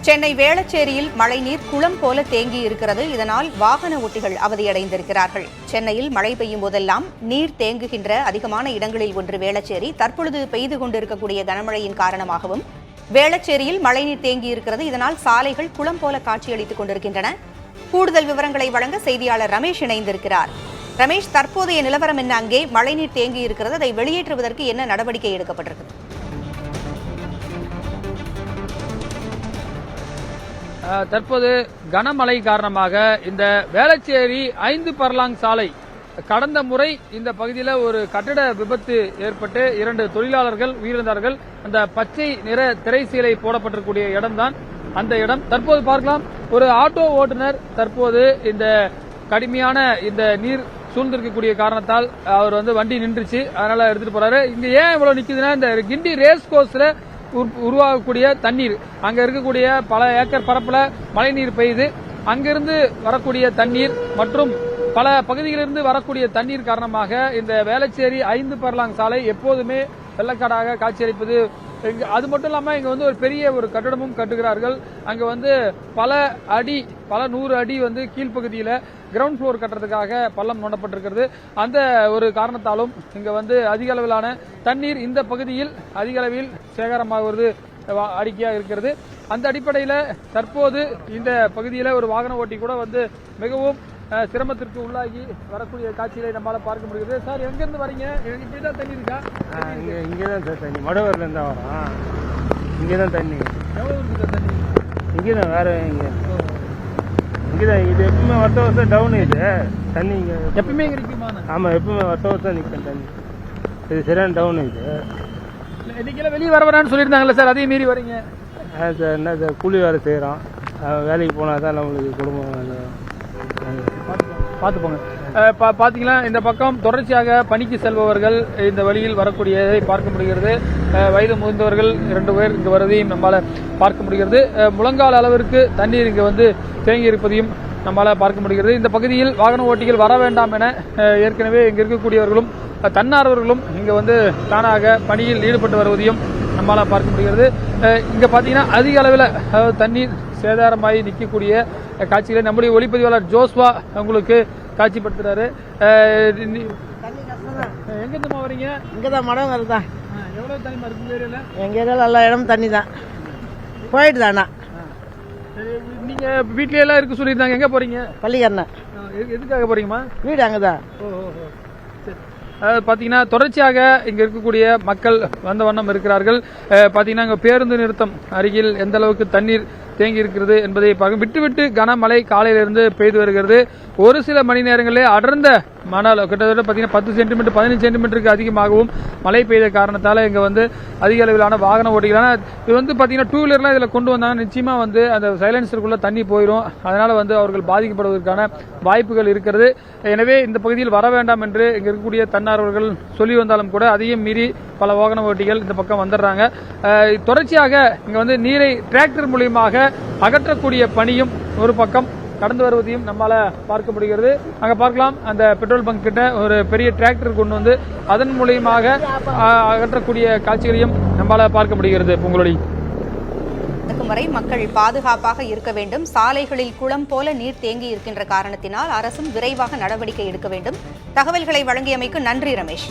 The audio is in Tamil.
சென்னை வேளச்சேரியில் மழைநீர் குளம் போல தேங்கி இருக்கிறது. இதனால் வாகன ஓட்டிகள் அவதியடைந்திருக்கிறார்கள். சென்னையில் மழை பெய்யும் போதெல்லாம் நீர் தேங்குகின்ற அதிகமான இடங்களில் ஒன்று வேளச்சேரி. தற்பொழுது பெய்து கொண்டிருக்கக்கூடிய கனமழையின் காரணமாகவும் வேளச்சேரியில் மழைநீர் தேங்கி இருக்கிறது. இதனால் சாலைகள் குளம் போல காட்சியளித்துக் கொண்டிருக்கின்றன. கூடுதல் விவரங்களை வழங்க செய்தியாளர் ரமேஷ் இணைந்திருக்கிறார். ரமேஷ், தற்போதைய நிலவரம் என்ன? அங்கே மழைநீர் தேங்கி இருக்கிறது, அதை வெளியேற்றுவதற்கு என்ன நடவடிக்கை எடுக்கப்பட்டிருக்கிறது? தற்போது கனமழை காரணமாக இந்த வேளச்சேரி 5 பர்லாங் சாலை கடந்த முறை இந்த பகுதியில் ஒரு கட்டட விபத்து ஏற்பட்டு 2 தொழிலாளர்கள் உயிரிழந்தார்கள். அந்த பச்சை நிற திரைசீலை போடப்பட்டிருக்கூடிய இடம்தான் அந்த இடம். தற்போது பார்க்கலாம், ஒரு ஆட்டோ ஓட்டுநர் தற்போது இந்த கடுமையான இந்த நீர் சூழ்ந்திருக்கக்கூடிய காரணத்தால் அவர் வண்டி நின்றுச்சு, அதனால எடுத்துட்டு போறாரு. இங்க ஏன் இவ்வளவு நிக்குதுன்னா, இந்த கிண்டி ரேஸ் கோர்ஸ்ல உருவாகக்கூடிய தண்ணீர், அங்க இருக்கக்கூடிய பல ஏக்கர் பரப்புல மழை நீர் பெய்யுது. அங்கிருந்து வரக்கூடிய தண்ணீர் மற்றும் பல பகுதிகளிலிருந்து வரக்கூடிய தண்ணீர் காரணமாக இந்த வேளச்சேரி 5 பர்லாங் சாலை எப்போதுமே வெள்ளக்காடாக காட்சியளிப்பது. அது மட்டும் இல்லாம இங்க ஒரு பெரிய ஒரு கட்டடமும் கட்டுகிறார்கள். அங்க பல 100 அடி கீழ்ப்பகுதியில கிரவுண்ட் ஃப்ளோர் கட்டுறதுக்காக பள்ளம் நோண்டப்பட்டிருக்கிறது. அந்த ஒரு காரணத்தாலும் இங்க அதிக அளவிலான தண்ணீர் இந்த பகுதியில் அதிக அளவில் சேகரமாகுவது அறிக்கையாக இருக்கிறது. அந்த அடிப்படையில் தற்போது இந்த பகுதியில் ஒரு வாகன ஓட்டி கூட மிகவும் சிரமத்திற்கு உள்ளாகி வரக்கூடிய காட்சிகளை நம்மளால பார்க்க முடிகிறது. சார், எங்கிருந்து வரீங்க? இப்படிதான் தண்ணி இருக்கா? இங்கேதான் சார் தண்ணி, மடவூர்ல இருந்தா வரோம். இங்கேதான் தண்ணி. எவ்வளவு இருக்கு சார் தண்ணி? இங்கேதான், வேற இங்கேதான். இது எப்பவுமே வருஷம் டவுன். இது தண்ணி இங்க எப்பவுமே இருக்குமா? ஆமா, எப்பவுமே வருஷம் நிற்கும் தண்ணி. இது சரியான டவுன். இது இன்னைக்கு வெளியே வரவேன்னு சொல்லியிருந்தாங்களே சார், அதையும் மீறி வரீங்க? சார், என்ன சார், கூலி வேலை செய்யறோம். வேலைக்கு போனா தான் நம்மளுக்கு குடும்பம் பார்த்துப்போங்க. பாத்தீங்கன்னா இந்த பக்கம் தொடர்ச்சியாக பணிக்கு செல்பவர்கள் இந்த வழியில் வரக்கூடியதை பார்க்க முடிகிறது. வயது முதிர்ந்தவர்கள் 2 பேர் இங்கு வருவதையும் நம்மால பார்க்க முடிகிறது. முழங்கால் அளவிற்கு தண்ணீர் இங்கு தேங்கி இருப்பதையும் நம்மால பார்க்க முடிகிறது. இந்த பகுதியில் வாகன ஓட்டிகள் வர வேண்டாம் என ஏற்கனவே இங்க இருக்கக்கூடியவர்களும் தன்னார்வர்களும் இங்க தானாக பணியில் ஈடுபட்டு வருவதையும் நம்மால பார்க்க முடிகிறது. இங்க பாத்தீங்கன்னா அதிக அளவில் தண்ணீர் சேதாரமாகி நிற்கக்கூடிய காட்சிகளை நம்முடைய ஒளிப்பதிவாளர் ஜோஸ்வா உங்களுக்கு காட்சிப்படுத்துறாரு. எங்க இருந்து வரீங்க? இங்கதான் மடம் தான். எவ்வளவு தண்ணி இருக்கு ஏரியால? எங்க ஏரியால எல்லா இடம் தண்ணி தான் போயிட்டு தானா. நீங்க வீட்ல எல்லாம் இருக்கு சொல்லியிருந்தாங்க, எங்க போறீங்க? பள்ளிக்கரணை. எதுக்காக போறீங்கம்மா? வீடு அங்கதான். பாத்தீங்கன்னா தொடர்ச்சியாக இங்க இருக்கக்கூடிய மக்கள் வந்த வண்ணம் இருக்கிறார்கள். பாத்தீங்கன்னா இங்க பேருந்து நிறுத்தம் அருகில் எந்த அளவுக்கு தண்ணீர் தேங்கி இருக்கிறது என்பதை பார்க்க. விட்டு கனமழை காலையிலிருந்து பெய்து வருகிறது. ஒரு சில மணி நேரங்களிலே அடர்ந்த மணல் கிட்டத்தட்ட 10 சென்டிமீட்டர் 15 சென்டிமீட்டருக்கு அதிகமாகவும் மழை பெய்த காரணத்தால இங்க அதிக அளவிலான வாகன ஓட்டிகள். இது பாத்தீங்கன்னா 2 வீலர்லாம் இதுல கொண்டு வந்தாங்க, நிச்சயமா அந்த சைலன்சருக்குள்ள தண்ணி போயிடும். அதனால அவர்கள் பாதிக்கப்படுவதற்கான வாய்ப்புகள் இருக்கிறது. எனவே இந்த பகுதியில் வர வேண்டாம் என்று இங்க இருக்கக்கூடிய தன்னார்வர்கள் சொல்லி வந்தாலும் கூட அதையும் மீறி பல வாகன ஓட்டிகள் இந்த பக்கம் வந்துடுறாங்க. தொடர்ச்சியாக இங்க நீரை டிராக்டர் மூலியமாக அகற்றக்கூடிய பணியும் ஒரு பக்கம் கடந்து வருவதையும் நம்மால பார்க்க முடிகிறது. அங்க பார்க்கலாம், அந்த பெட்ரோல் பங்க் கிட்ட ஒரு பெரிய டிராக்டர் கொண்டு அதன் மூலியமாக அகற்றக்கூடிய காட்சிகளையும் நம்மால பார்க்க முடிகிறது. உங்களுடைய வரை மக்கள் பாதுகாப்பாக இருக்க வேண்டும். சாலைகளில் குளம் போல நீர் தேங்கி இருக்கின்ற காரணத்தினால் அரசும் விரைவாக நடவடிக்கை எடுக்க வேண்டும். தகவல்களை வழங்கியமைக்கு நன்றி ரமேஷ்.